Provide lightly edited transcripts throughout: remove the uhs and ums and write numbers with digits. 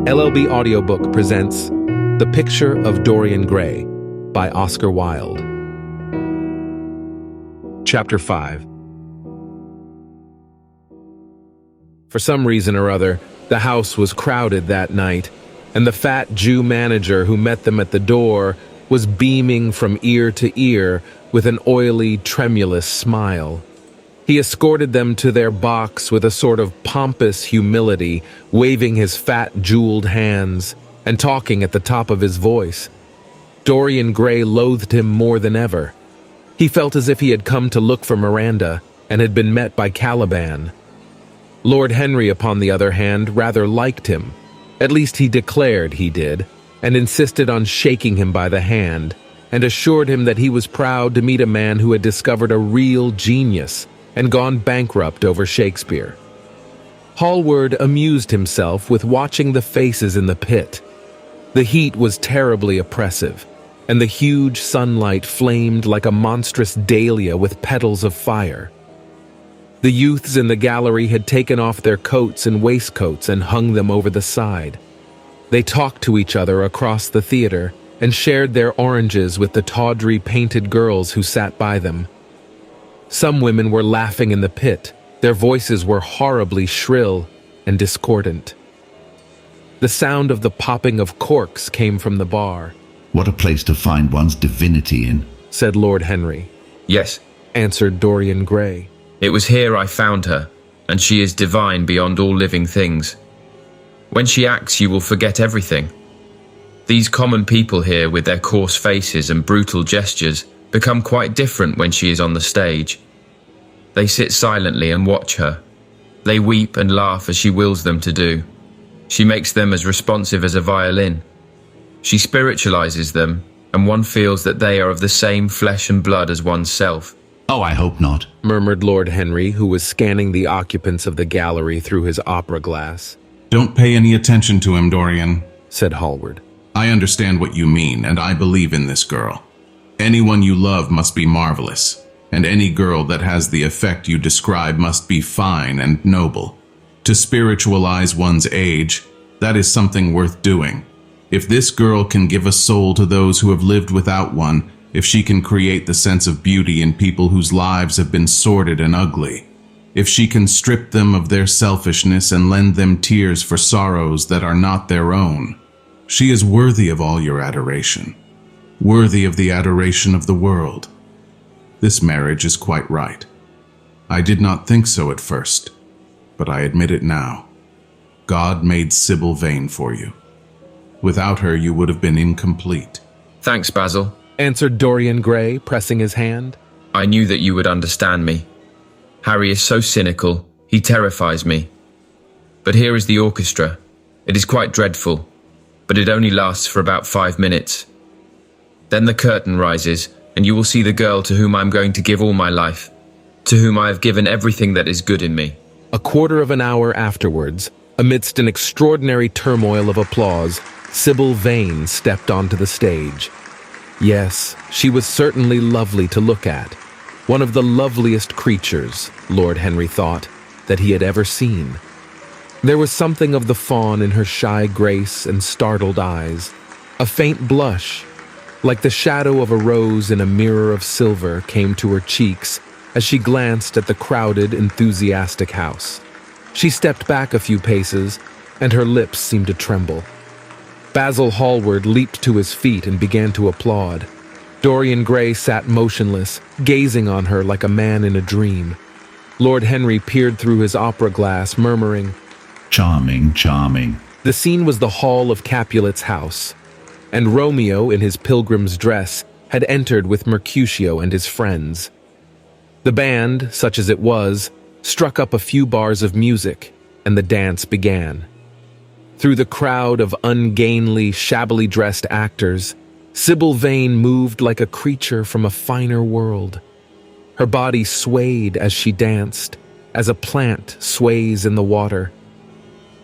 LLB Audiobook presents The Picture of Dorian Gray by Oscar Wilde. Chapter 5. For some reason or other, the house was crowded that night, and the fat Jew manager who met them at the door was beaming from ear to ear with an oily, tremulous smile. He escorted them to their box with a sort of pompous humility, waving his fat, jeweled hands and talking at the top of his voice. Dorian Gray loathed him more than ever. He felt as if he had come to look for Miranda and had been met by Caliban. Lord Henry, upon the other hand, rather liked him. At least he declared he did, and insisted on shaking him by the hand, and assured him that he was proud to meet a man who had discovered a real genius and gone bankrupt over Shakespeare. Hallward amused himself with watching the faces in the pit. The heat was terribly oppressive, and the huge sunlight flamed like a monstrous dahlia with petals of fire. The youths in the gallery had taken off their coats and waistcoats and hung them over the side. They talked to each other across the theater and shared their oranges with the tawdry painted girls who sat by them. Some women were laughing in the pit. Their voices were horribly shrill and discordant. The sound of the popping of corks came from the bar. "What a place to find one's divinity in," said Lord Henry. "Yes," answered Dorian Gray. "it was here I found her, and she is divine beyond all living things. When she acts, you will forget everything. These common people here, with their coarse faces and brutal gestures, become quite different when she is on the stage. They sit silently and watch her. They weep and laugh as she wills them to do. She makes them as responsive as a violin. She spiritualizes them, and one feels that they are of the same flesh and blood as oneself." "Oh, I hope not," murmured Lord Henry, who was scanning the occupants of the gallery through his opera glass. "Don't pay any attention to him, Dorian," said Hallward. "I understand what you mean, and I believe in this girl. Anyone you love must be marvelous, and any girl that has the effect you describe must be fine and noble. To spiritualize one's age, that is something worth doing. If this girl can give a soul to those who have lived without one, if she can create the sense of beauty in people whose lives have been sordid and ugly, if she can strip them of their selfishness and lend them tears for sorrows that are not their own, she is worthy of all your adoration. Worthy of the adoration of the world. This marriage is quite right. I did not think so at first, but I admit it now. God made Sybil Vane for you. Without her, you would have been incomplete." "Thanks, Basil. Answered Dorian Gray, pressing his hand. I knew that you would understand me. Harry is so cynical, he terrifies me. But here is the orchestra. It is quite dreadful, but it only lasts for about 5 minutes. Then the curtain rises, and you will see the girl to whom I am going to give all my life, to whom I have given everything that is good in me." A quarter of an hour afterwards, amidst an extraordinary turmoil of applause, Sybil Vane stepped onto the stage. Yes, she was certainly lovely to look at. One of the loveliest creatures, Lord Henry thought, that he had ever seen. There was something of the fawn in her shy grace and startled eyes. A faint blush, like the shadow of a rose in a mirror of silver, came to her cheeks as she glanced at the crowded, enthusiastic house. She stepped back a few paces, and her lips seemed to tremble. Basil Hallward leaped to his feet and began to applaud. Dorian Gray sat motionless, gazing on her like a man in a dream. Lord Henry peered through his opera glass, murmuring, "Charming, charming." The scene was the hall of Capulet's house, and Romeo, in his pilgrim's dress, had entered with Mercutio and his friends. The band, such as it was, struck up a few bars of music, and the dance began. Through the crowd of ungainly, shabbily dressed actors, Sybil Vane moved like a creature from a finer world. Her body swayed as she danced, as a plant sways in the water.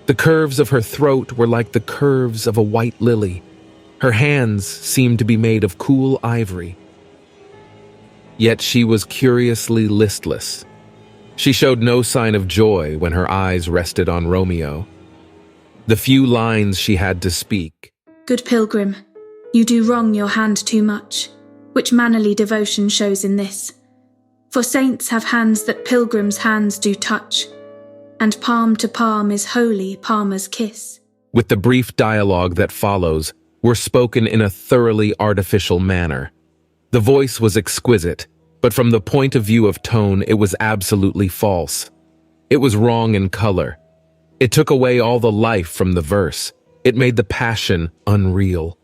The curves of her throat were like the curves of a white lily. Her hands seemed to be made of cool ivory. Yet she was curiously listless. She showed no sign of joy when her eyes rested on Romeo. the few lines she had to speak. Good pilgrim, you do wrong your hand too much, which mannerly devotion shows in this. For saints have hands that pilgrims' hands do touch, and palm to palm is holy palmer's kiss. With the brief dialogue that follows, were spoken in a thoroughly artificial manner. The voice was exquisite, but from the point of view of tone, it was absolutely false. It was wrong in color. It took away all the life from the verse. It made the passion unreal.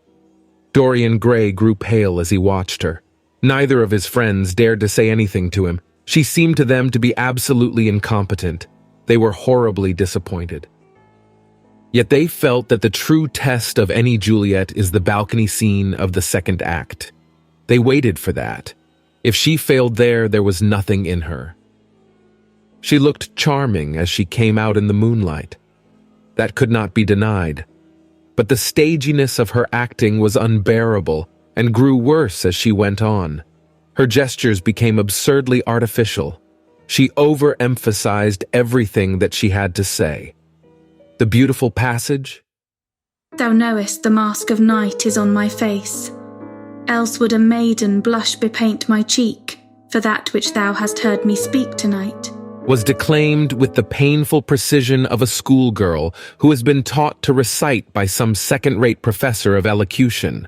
Dorian Gray grew pale as he watched her. Neither of his friends dared to say anything to him. She seemed to them to be absolutely incompetent. They were horribly disappointed. Yet they felt that the true test of any Juliet is the balcony scene of the second act. They waited for that. If she failed there was nothing in her. She looked charming as she came out in the moonlight. That could not be denied. But the staginess of her acting was unbearable and grew worse as she went on. Her gestures became absurdly artificial. She overemphasized everything that she had to say. The beautiful passage? Thou knowest the mask of night is on my face. Else would a maiden blush bepaint my cheek for that which thou hast heard me speak tonight. Was declaimed with the painful precision of a schoolgirl who has been taught to recite by some second-rate professor of elocution.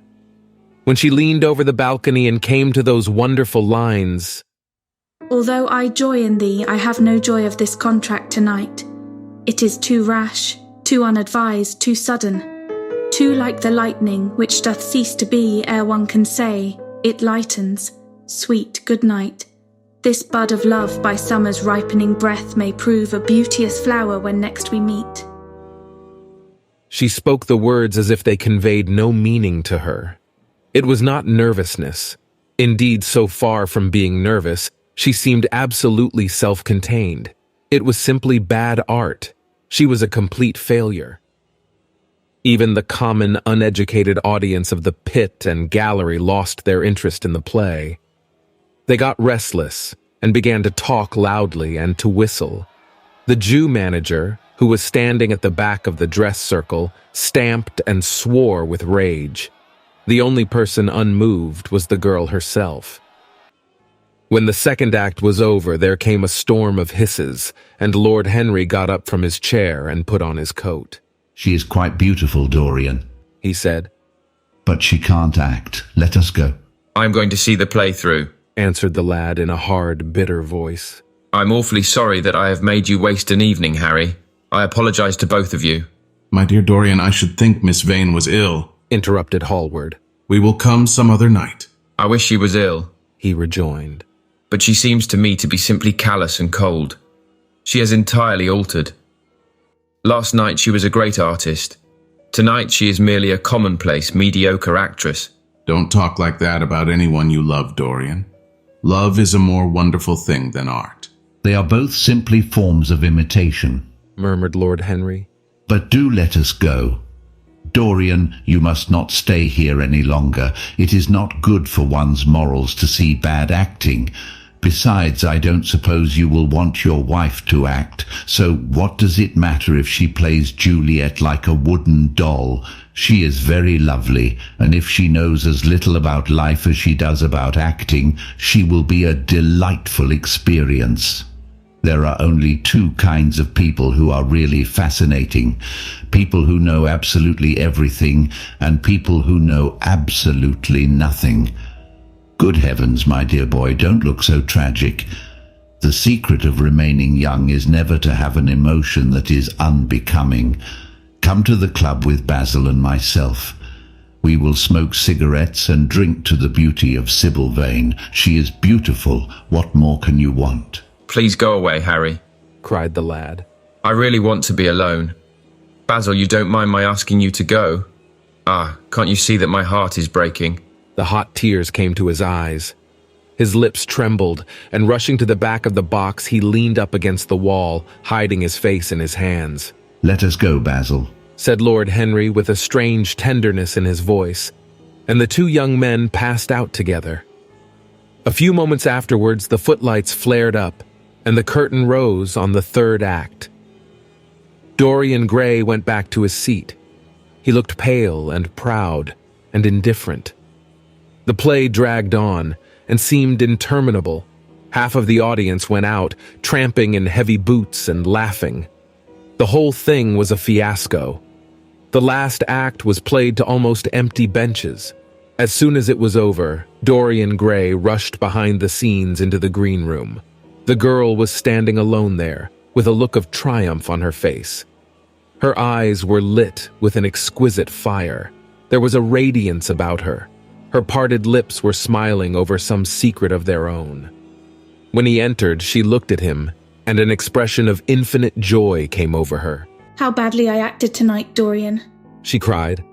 When she leaned over the balcony and came to those wonderful lines, Although I joy in thee, I have no joy of this contract tonight. It is too rash, too unadvised, too sudden, too like the lightning which doth cease to be ere one can say, it lightens, sweet good night. This bud of love by summer's ripening breath may prove a beauteous flower when next we meet. She spoke the words as if they conveyed no meaning to her. It was not nervousness. Indeed, so far from being nervous, she seemed absolutely self-contained. It was simply bad art. She was a complete failure. Even the common, uneducated audience of the pit and gallery lost their interest in the play. They got restless and began to talk loudly and to whistle. The Jew manager, who was standing at the back of the dress circle, stamped and swore with rage. The only person unmoved was the girl herself. When the second act was over, there came a storm of hisses, and Lord Henry got up from his chair and put on his coat. She is quite beautiful, Dorian, He said, but she can't act. Let us go. I'm going to see the play through, answered the lad in a hard, bitter voice. I'm awfully sorry that I have made you waste an evening, Harry. I apologize to both of you. My dear Dorian, I should think Miss Vane was ill. Interrupted Hallward. We will come some other night. I wish she was ill, He rejoined. but she seems to me to be simply callous and cold. She has entirely altered. Last night she was a great artist. Tonight she is merely a commonplace, mediocre actress. Don't talk like that about anyone you love, Dorian. Love is a more wonderful thing than art. They are both simply forms of imitation. Murmured Lord Henry. But do let us go. Dorian, you must not stay here any longer. It is not good for one's morals to see bad acting. Besides, I don't suppose you will want your wife to act, so what does it matter if she plays Juliet like a wooden doll? She is very lovely, and if she knows as little about life as she does about acting, she will be a delightful experience. There are only two kinds of people who are really fascinating. People who know absolutely everything, and people who know absolutely nothing. Good heavens, my dear boy, don't look so tragic. The secret of remaining young is never to have an emotion that is unbecoming. Come to the club with Basil and myself. We will smoke cigarettes and drink to the beauty of Sybil Vane. She is beautiful. What more can you want? Please go away, Harry, Cried the lad. I really want to be alone. Basil, you don't mind my asking you to go? Can't you see that my heart is breaking? The hot tears came to his eyes. His lips trembled, and rushing to the back of the box, he leaned up against the wall, hiding his face in his hands. Let us go, Basil, said Lord Henry with a strange tenderness in his voice, and the two young men passed out together. A few moments afterwards, the footlights flared up, and the curtain rose on the third act. Dorian Gray went back to his seat. He looked pale and proud and indifferent. The play dragged on and seemed interminable. Half of the audience went out, tramping in heavy boots and laughing. The whole thing was a fiasco. The last act was played to almost empty benches. As soon as it was over, Dorian Gray rushed behind the scenes into the green room. The girl was standing alone there, with a look of triumph on her face. Her eyes were lit with an exquisite fire. There was a radiance about her. Her parted lips were smiling over some secret of their own. When he entered, she looked at him, and an expression of infinite joy came over her. How badly I acted tonight, Dorian, she cried.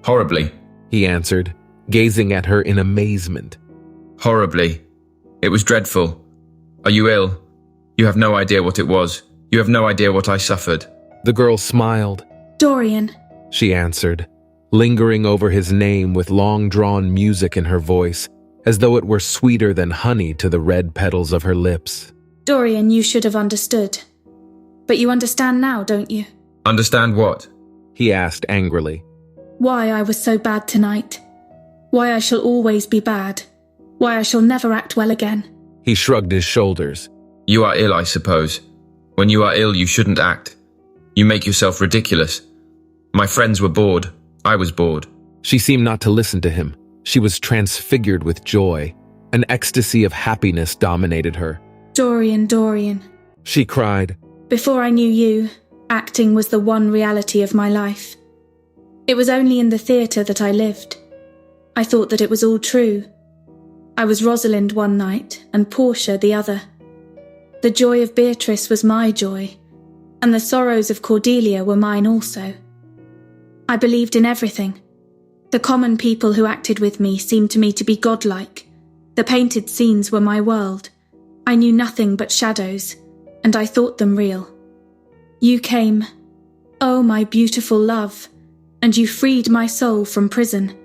Horribly. He answered, gazing at her in amazement. Horribly. It was dreadful. Are you ill? You have no idea what it was. You have no idea what I suffered. The girl smiled. Dorian, she answered, lingering over his name with long-drawn music in her voice, as though it were sweeter than honey to the red petals of her lips. Dorian, you should have understood. But you understand now, don't you? Understand what? He asked angrily. Why I was so bad tonight. Why I shall always be bad. Why I shall never act well again. He shrugged his shoulders. You are ill, I suppose. When you are ill, you shouldn't act. You make yourself ridiculous. My friends were bored. I was bored. She seemed not to listen to him. She was transfigured with joy. An ecstasy of happiness dominated her. Dorian, Dorian, she cried. Before I knew you, acting was the one reality of my life. It was only in the theatre that I lived. I thought that it was all true. I was Rosalind one night and Portia the other. The joy of Beatrice was my joy, and the sorrows of Cordelia were mine also. I believed in everything. The common people who acted with me seemed to me to be godlike. The painted scenes were my world. I knew nothing but shadows, and I thought them real. You came, oh my beautiful love, and you freed my soul from prison.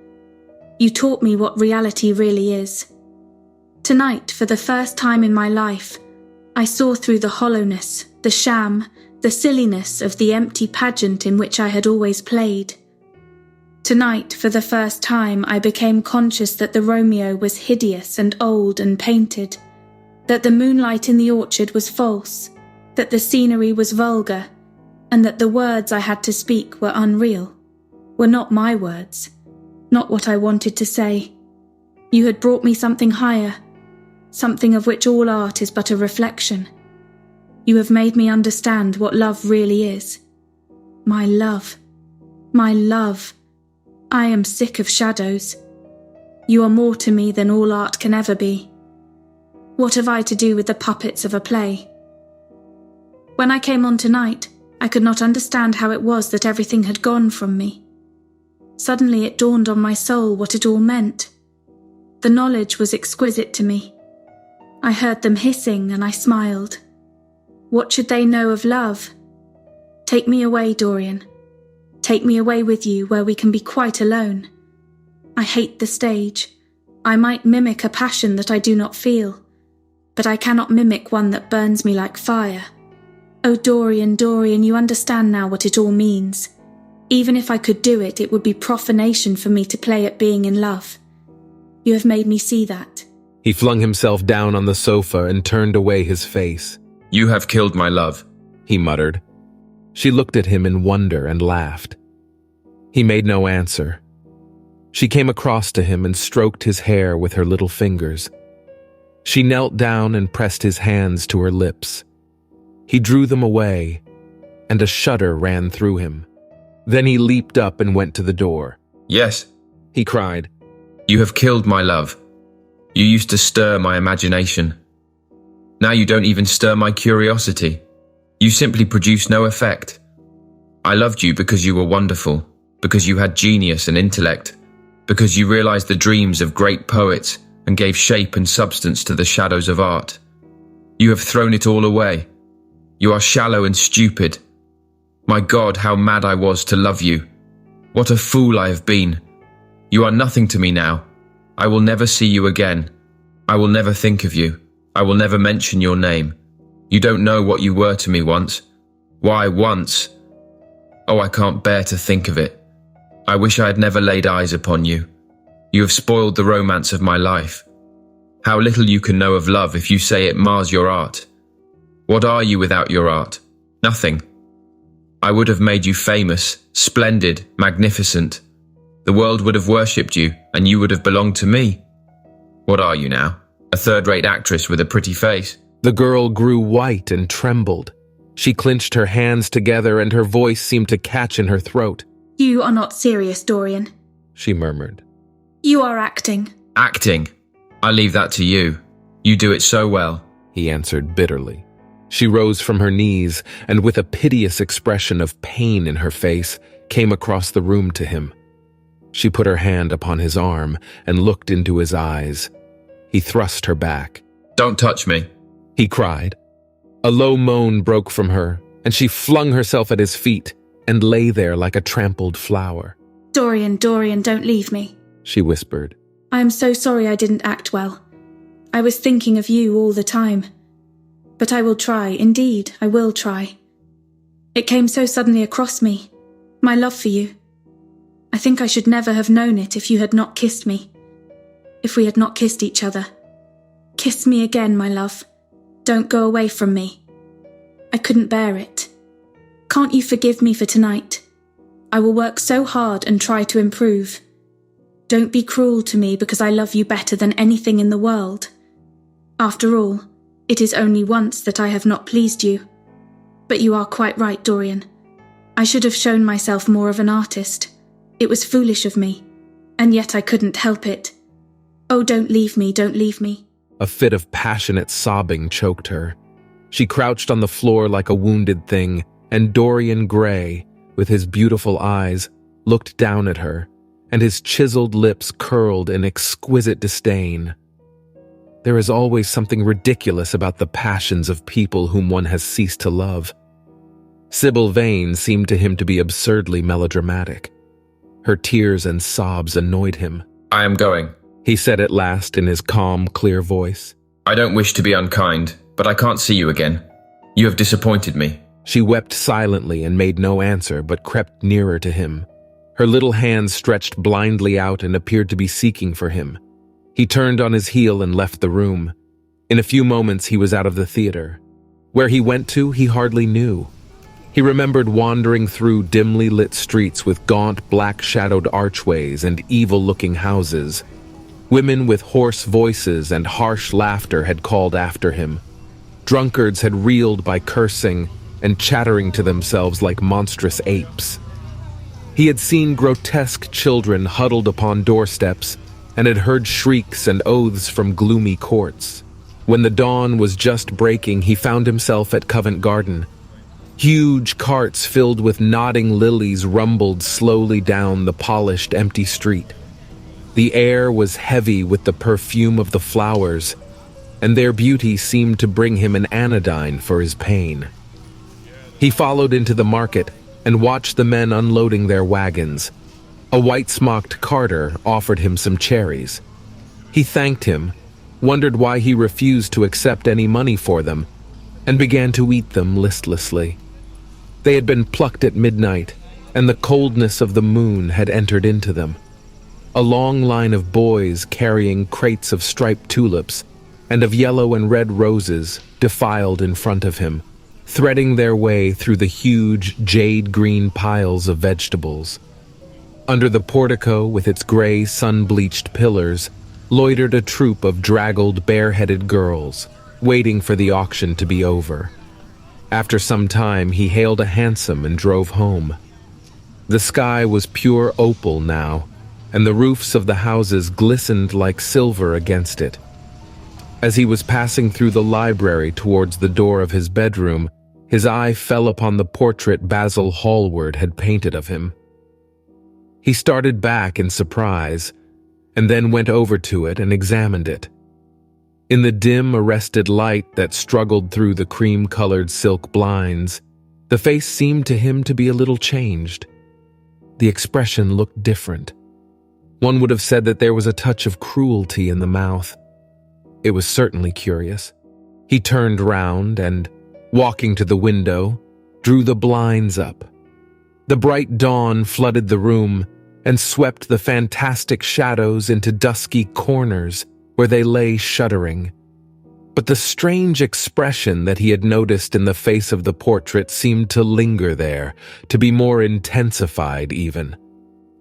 You taught me what reality really is. Tonight, for the first time in my life, I saw through the hollowness, the sham, the silliness of the empty pageant in which I had always played. Tonight, for the first time, I became conscious that the Romeo was hideous and old and painted, that the moonlight in the orchard was false, that the scenery was vulgar, and that the words I had to speak were unreal, were not my words, not what I wanted to say. You had brought me something higher, something of which all art is but a reflection. You have made me understand what love really is. My love, my love. I am sick of shadows. You are more to me than all art can ever be. What have I to do with the puppets of a play? When I came on tonight, I could not understand how it was that everything had gone from me. Suddenly it dawned on my soul what it all meant. The knowledge was exquisite to me. I heard them hissing and I smiled. What should they know of love? Take me away, Dorian. Take me away with you where we can be quite alone. I hate the stage. I might mimic a passion that I do not feel, but I cannot mimic one that burns me like fire. Oh, Dorian, Dorian, you understand now what it all means. Even if I could do it, it would be profanation for me to play at being in love. You have made me see that. He flung himself down on the sofa and turned away his face. You have killed my love, he muttered. She looked at him in wonder and laughed. He made no answer. She came across to him and stroked his hair with her little fingers. She knelt down and pressed his hands to her lips. He drew them away, and a shudder ran through him. Then he leaped up and went to the door. Yes, he cried. You have killed my love. You used to stir my imagination. Now you don't even stir my curiosity. You simply produce no effect. I loved you because you were wonderful, because you had genius and intellect, because you realized the dreams of great poets and gave shape and substance to the shadows of art. You have thrown it all away. You are shallow and stupid. My God, how mad I was to love you. What a fool I have been. You are nothing to me now. I will never see you again. I will never think of you. I will never mention your name. You don't know what you were to me once. Why once? Oh, I can't bear to think of it. I wish I had never laid eyes upon you. You have spoiled the romance of my life. How little you can know of love if you say it mars your art. What are you without your art? Nothing. I would have made you famous, splendid, magnificent. The world would have worshipped you, and you would have belonged to me. What are you now? A third-rate actress with a pretty face. The girl grew white and trembled. She clenched her hands together and her voice seemed to catch in her throat. You are not serious, Dorian, she murmured. You are acting. Acting? I leave that to you. You do it so well, he answered bitterly. She rose from her knees and with a piteous expression of pain in her face, came across the room to him. She put her hand upon his arm and looked into his eyes. He thrust her back. Don't touch me, he cried. A low moan broke from her, and she flung herself at his feet and lay there like a trampled flower. Dorian, don't leave me, she whispered. I am so sorry I didn't act well. I was thinking of you all the time. But I will try, indeed, I will try. It came so suddenly across me, my love for you. I think I should never have known it if you had not kissed me. If we had not kissed each other. Kiss me again, my love. Don't go away from me. I couldn't bear it. Can't you forgive me for tonight? I will work so hard and try to improve. Don't be cruel to me because I love you better than anything in the world. After all, it is only once that I have not pleased you. But you are quite right, Dorian. I should have shown myself more of an artist. It was foolish of me, and yet I couldn't help it. Oh, don't leave me, don't leave me. A fit of passionate sobbing choked her. She crouched on the floor like a wounded thing, and Dorian Gray, with his beautiful eyes, looked down at her, and his chiseled lips curled in exquisite disdain. There is always something ridiculous about the passions of people whom one has ceased to love. Sybil Vane seemed to him to be absurdly melodramatic. Her tears and sobs annoyed him. I am going, he said at last in his calm, clear voice. I don't wish to be unkind, but I can't see you again. You have disappointed me. She wept silently and made no answer, but crept nearer to him. Her little hands stretched blindly out and appeared to be seeking for him. He turned on his heel and left the room. In a few moments he was out of the theater. Where he went to, he hardly knew. He remembered wandering through dimly lit streets with gaunt, black-shadowed archways and evil-looking houses. Women with hoarse voices and harsh laughter had called after him. Drunkards had reeled by cursing and chattering to themselves like monstrous apes. He had seen grotesque children huddled upon doorsteps and had heard shrieks and oaths from gloomy courts. When the dawn was just breaking, he found himself at Covent Garden. Huge carts filled with nodding lilies rumbled slowly down the polished, empty street. The air was heavy with the perfume of the flowers, and their beauty seemed to bring him an anodyne for his pain. He followed into the market and watched the men unloading their wagons. A white-smocked carter offered him some cherries. He thanked him, wondered why he refused to accept any money for them, and began to eat them listlessly. They had been plucked at midnight, and the coldness of the moon had entered into them. A long line of boys carrying crates of striped tulips and of yellow and red roses defiled in front of him, threading their way through the huge jade-green piles of vegetables. Under the portico with its gray, sun-bleached pillars loitered a troop of draggled, bareheaded girls, waiting for the auction to be over. After some time, he hailed a hansom and drove home. The sky was pure opal now, and the roofs of the houses glistened like silver against it. As he was passing through the library towards the door of his bedroom, his eye fell upon the portrait Basil Hallward had painted of him. He started back in surprise, and then went over to it and examined it. In the dim, arrested light that struggled through the cream-colored silk blinds, the face seemed to him to be a little changed. The expression looked different. One would have said that there was a touch of cruelty in the mouth. It was certainly curious. He turned round and, walking to the window, drew the blinds up. The bright dawn flooded the room and swept the fantastic shadows into dusky corners where they lay shuddering. But the strange expression that he had noticed in the face of the portrait seemed to linger there, to be more intensified even.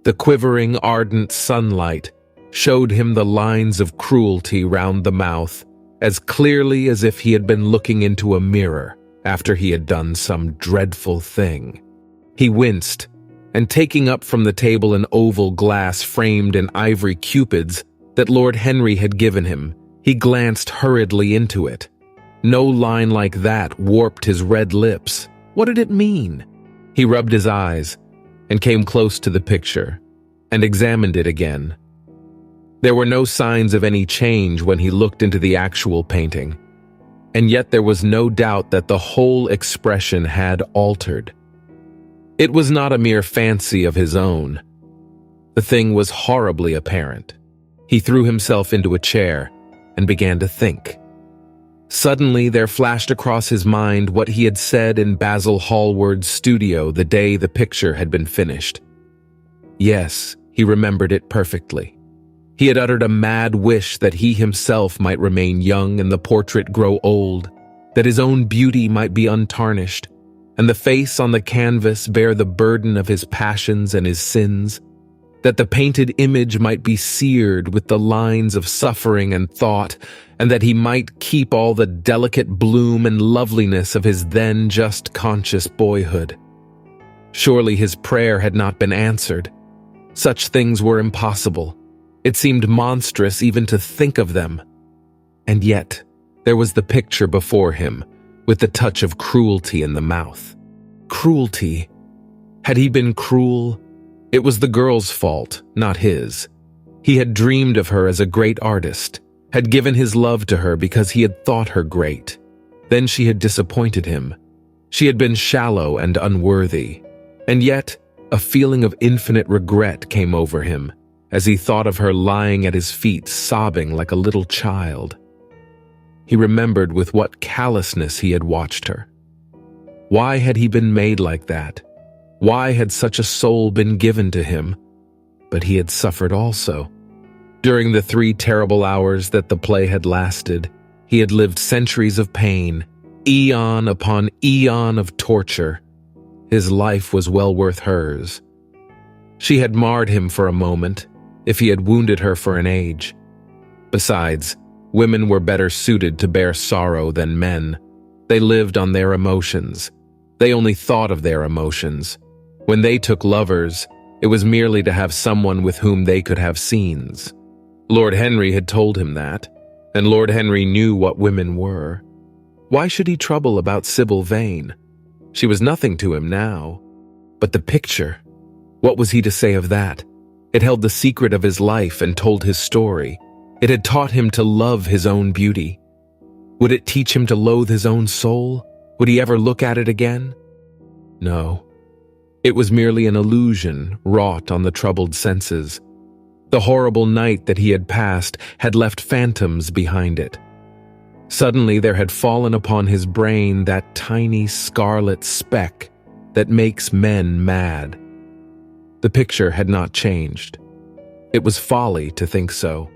The quivering, ardent sunlight showed him the lines of cruelty round the mouth as clearly as if he had been looking into a mirror after he had done some dreadful thing. He winced, and taking up from the table an oval glass framed in ivory cupids that Lord Henry had given him, he glanced hurriedly into it. No line like that warped his red lips. What did it mean? He rubbed his eyes and came close to the picture and examined it again. There were no signs of any change when he looked into the actual painting, and yet there was no doubt that the whole expression had altered. It was not a mere fancy of his own. The thing was horribly apparent. He threw himself into a chair and began to think. Suddenly there flashed across his mind what he had said in Basil Hallward's studio the day the picture had been finished. Yes, he remembered it perfectly. He had uttered a mad wish that he himself might remain young and the portrait grow old, that his own beauty might be untarnished, and the face on the canvas bear the burden of his passions and his sins, that the painted image might be seared with the lines of suffering and thought, and that he might keep all the delicate bloom and loveliness of his then just conscious boyhood. Surely his prayer had not been answered. Such things were impossible. It seemed monstrous even to think of them. And yet, there was the picture before him, with the touch of cruelty in the mouth. Cruelty. Had he been cruel? It was the girl's fault, not his. He had dreamed of her as a great artist, had given his love to her because he had thought her great. Then she had disappointed him. She had been shallow and unworthy. And yet, a feeling of infinite regret came over him as he thought of her lying at his feet sobbing like a little child. He remembered with what callousness he had watched her. Why had he been made like that? Why had such a soul been given to him? But he had suffered also. During the 3 terrible hours that the play had lasted, he had lived centuries of pain, eon upon eon of torture. His life was well worth hers. She had marred him for a moment, if he had wounded her for an age. Besides, women were better suited to bear sorrow than men. They lived on their emotions. They only thought of their emotions. When they took lovers, it was merely to have someone with whom they could have scenes. Lord Henry had told him that, and Lord Henry knew what women were. Why should he trouble about Sybil Vane? She was nothing to him now. But the picture, what was he to say of that? It held the secret of his life and told his story. It had taught him to love his own beauty. Would it teach him to loathe his own soul? Would he ever look at it again? No. It was merely an illusion wrought on the troubled senses. The horrible night that he had passed had left phantoms behind it. Suddenly there had fallen upon his brain that tiny scarlet speck that makes men mad. The picture had not changed. It was folly to think so.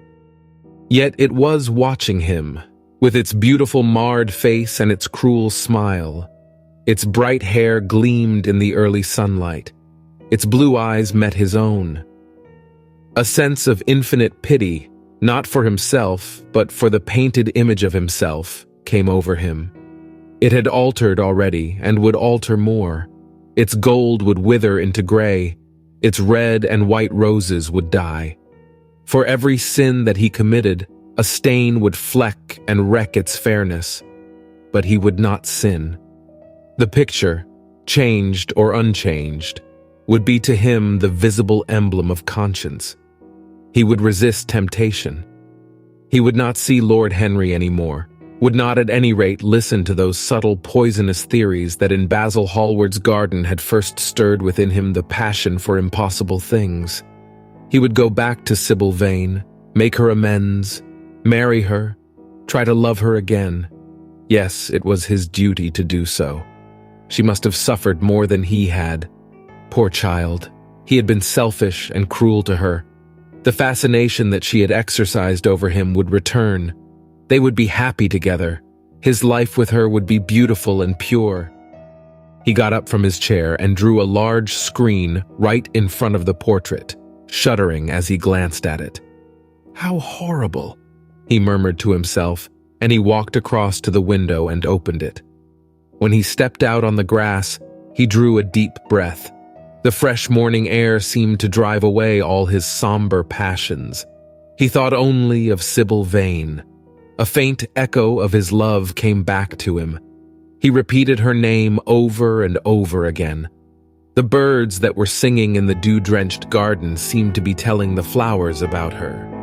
Yet it was watching him, with its beautiful marred face and its cruel smile. Its bright hair gleamed in the early sunlight. Its blue eyes met his own. A sense of infinite pity, not for himself, but for the painted image of himself, came over him. It had altered already and would alter more. Its gold would wither into gray. Its red and white roses would die. For every sin that he committed, a stain would fleck and wreck its fairness. But he would not sin. The picture, changed or unchanged, would be to him the visible emblem of conscience. He would resist temptation. He would not see Lord Henry anymore, would not at any rate listen to those subtle poisonous theories that in Basil Hallward's garden had first stirred within him the passion for impossible things. He would go back to Sybil Vane, make her amends, marry her, try to love her again. Yes, it was his duty to do so. She must have suffered more than he had. Poor child. He had been selfish and cruel to her. The fascination that she had exercised over him would return. They would be happy together. His life with her would be beautiful and pure. He got up from his chair and drew a large screen right in front of the portrait, shuddering as he glanced at it. How horrible, he murmured to himself, and he walked across to the window and opened it. When he stepped out on the grass, he drew a deep breath. The fresh morning air seemed to drive away all his somber passions. He thought only of Sybil Vane. A faint echo of his love came back to him. He repeated her name over and over again. The birds that were singing in the dew-drenched garden seemed to be telling the flowers about her.